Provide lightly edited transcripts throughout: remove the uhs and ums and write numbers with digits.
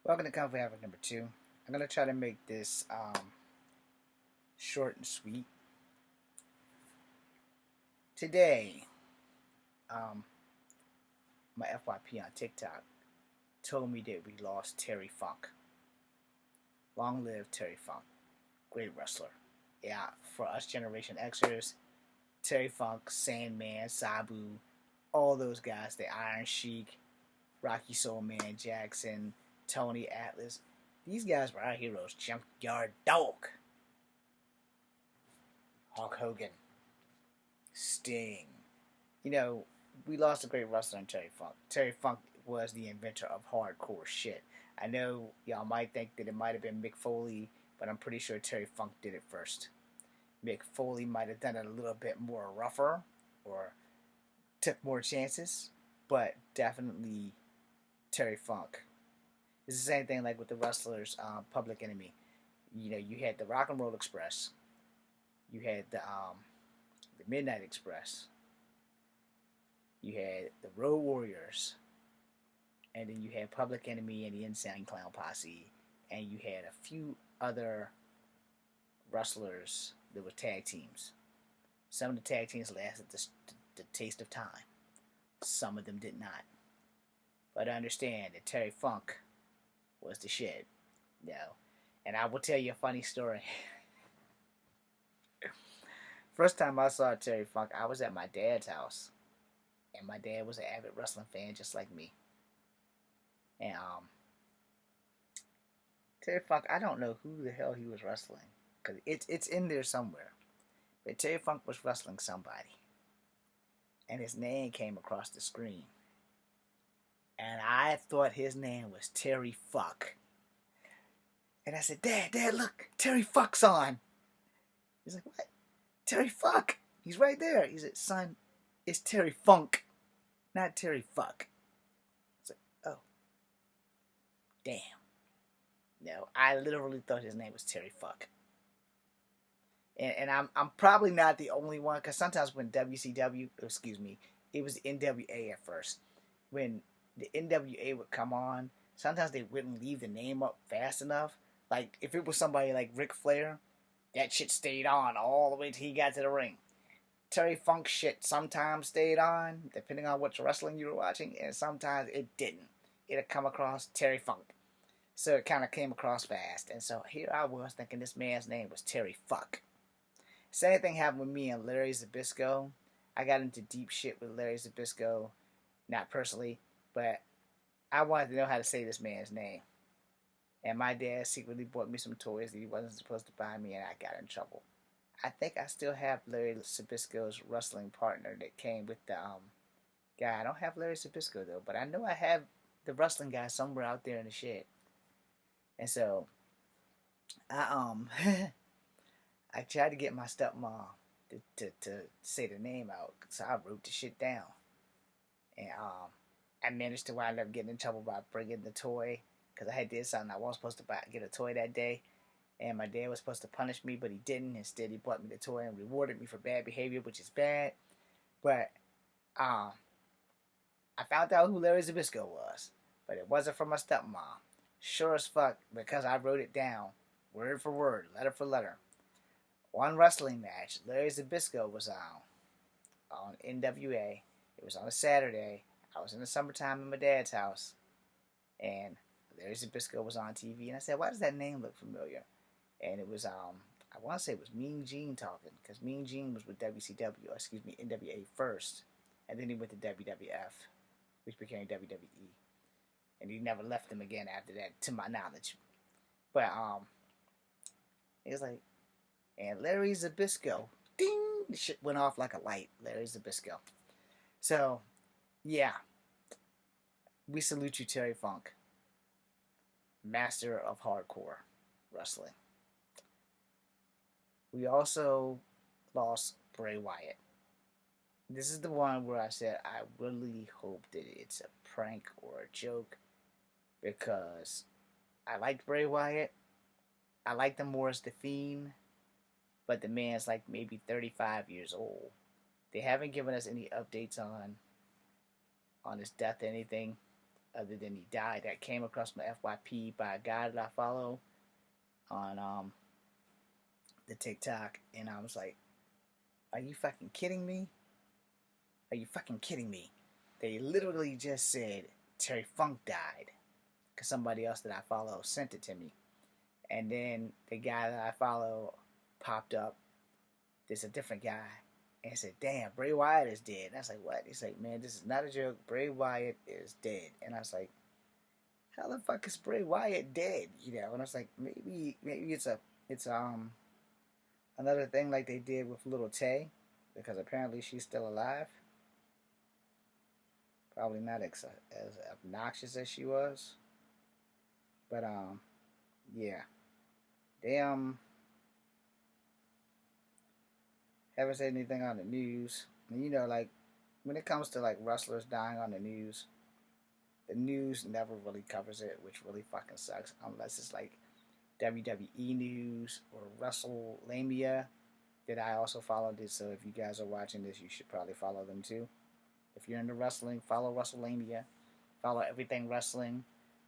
Welcome to Kung Havoc number 2. I'm going to try to make this short and sweet. Today, um, my FYP on TikTok told me that we lost Terry Funk. Long live Terry Funk. Great wrestler. Yeah, for us Generation Xers, Terry Funk, Sandman, Sabu, all those guys, the Iron Sheik, Rocky Soulman Jackson, Tony Atlas. These guys were our heroes. Junkyard Dog. Hulk Hogan. Sting. We lost a great wrestler in Terry Funk. Terry Funk was the inventor of hardcore shit. I know y'all might think that it might have been Mick Foley, but I'm pretty sure Terry Funk did it first. Mick Foley might have done it a little bit more rougher or took more chances, but definitely Terry Funk. It's the same thing like with the wrestlers, Public Enemy. You had the Rock and Roll Express, you had the Midnight Express, you had the Road Warriors, and then you had Public Enemy and the Insane Clown Posse, and you had a few other wrestlers that were tag teams. Some of the tag teams lasted the taste of time. Some of them did not. But I understand that Terry Funk was the shit. And I will tell you a funny story. First time I saw Terry Funk, I was at my dad's house. And my dad was an avid wrestling fan just like me. And Terry Funk, I don't know who the hell he was wrestling. Because it's in there somewhere. But Terry Funk was wrestling somebody. And his name came across the screen. And I thought his name was Terry Fuck. And I said, Dad, look, Terry Fuck's on. He's like, what? Terry Fuck. He's right there. He said, son, it's Terry Funk, not Terry Fuck. It's like, oh, damn. No, I literally thought his name was Terry Fuck. And I'm probably not the only one, because sometimes when it was NWA at first. When the NWA would come on, sometimes they wouldn't leave the name up fast enough. Like, if it was somebody like Ric Flair, that shit stayed on all the way till he got to the ring. Terry Funk shit sometimes stayed on, depending on which wrestling you were watching, and sometimes it didn't. It'd come across Terry Funk. So it kind of came across fast. And so here I was thinking this man's name was Terry Fuck. Same thing happened with me and Larry Zbyszko. I got into deep shit with Larry Zbyszko. Not personally, but I wanted to know how to say this man's name. And my dad secretly bought me some toys that he wasn't supposed to buy me, and I got in trouble. I think I still have Larry Zbyszko's wrestling partner that came with the guy. I don't have Larry Zbyszko though, but I know I have the wrestling guy somewhere out there in the shed. And so I I tried to get my stepmom to say the name out, so I wrote the shit down. And I managed to wind up getting in trouble by bringing the toy, because I had did something I wasn't supposed to get a toy that day, and my dad was supposed to punish me, but he didn't. Instead, he bought me the toy and rewarded me for bad behavior, which is bad. But I found out who Larry Zbyszko was, but it wasn't from my stepmom. Sure as fuck, because I wrote it down, word for word, letter for letter. One wrestling match, Larry Zbyszko was on NWA. It was on a Saturday. I was in the summertime in my dad's house, and Larry Zbyszko was on TV, and I said, why does that name look familiar? And it was, I want to say it was Mean Gene talking, because Mean Gene was with NWA first, and then he went to WWF, which became WWE, and he never left them again after that, to my knowledge. But, it was like, and Larry Zbyszko, ding, the shit went off like a light, Larry Zbyszko. So, yeah, we salute you, Terry Funk, master of hardcore wrestling. We also lost Bray Wyatt. This is the one where I said I really hope that it's a prank or a joke, because I liked Bray Wyatt. I liked him more as The Fiend, but the man's like maybe 35 years old. They haven't given us any updates on his death or anything. other than he died. That came across my FYP by a guy that I follow on the TikTok, and I was like, "Are you fucking kidding me? Are you fucking kidding me?" They literally just said Terry Funk died because somebody else that I follow sent it to me, and then the guy that I follow popped up. There's a different guy. And said, "Damn, Bray Wyatt is dead." And I was like, "What?" He's like, "Man, this is not a joke. Bray Wyatt is dead." And I was like, "How the fuck is Bray Wyatt dead?" You know? And I was like, maybe it's another thing like they did with little Tay, because apparently she's still alive. Probably not as obnoxious as she was, but yeah, they haven't said anything on the news. And, you know, like when it comes to like wrestlers dying on the news never really covers it, which really fucking sucks. Unless it's like WWE news or WrestleLamia that I also follow this. So if you guys are watching this, you should probably follow them too. If you're into wrestling, follow WrestleLamia, follow Everything Wrestling,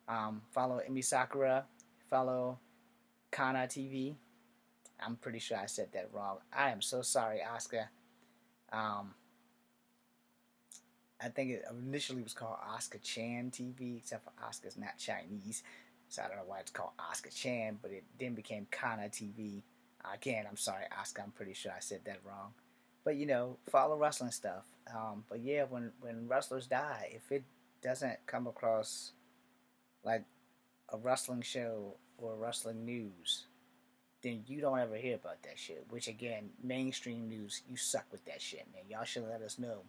follow Emi Sakura, follow Kana TV. I'm pretty sure I said that wrong. I am so sorry, Oscar. Um, I think it initially was called Oscar Chan TV, except for Oscar's not Chinese. So I don't know why it's called Oscar Chan, but it then became Kana TV. Again, I'm sorry, Oscar. I'm pretty sure I said that wrong. But you know, follow wrestling stuff. But yeah, when wrestlers die, if it doesn't come across like a wrestling show or wrestling news, then you don't ever hear about that shit. Which again, mainstream news, you suck with that shit, man. Y'all should let us know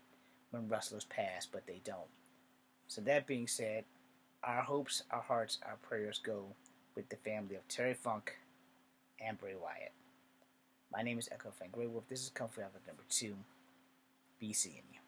when wrestlers pass, but they don't. So that being said, our hopes, our hearts, our prayers go with the family of Terry Funk and Bray Wyatt. My name is Echo Fan Grey Wolf. This is Comfort Outlook number 2. Be seeing you.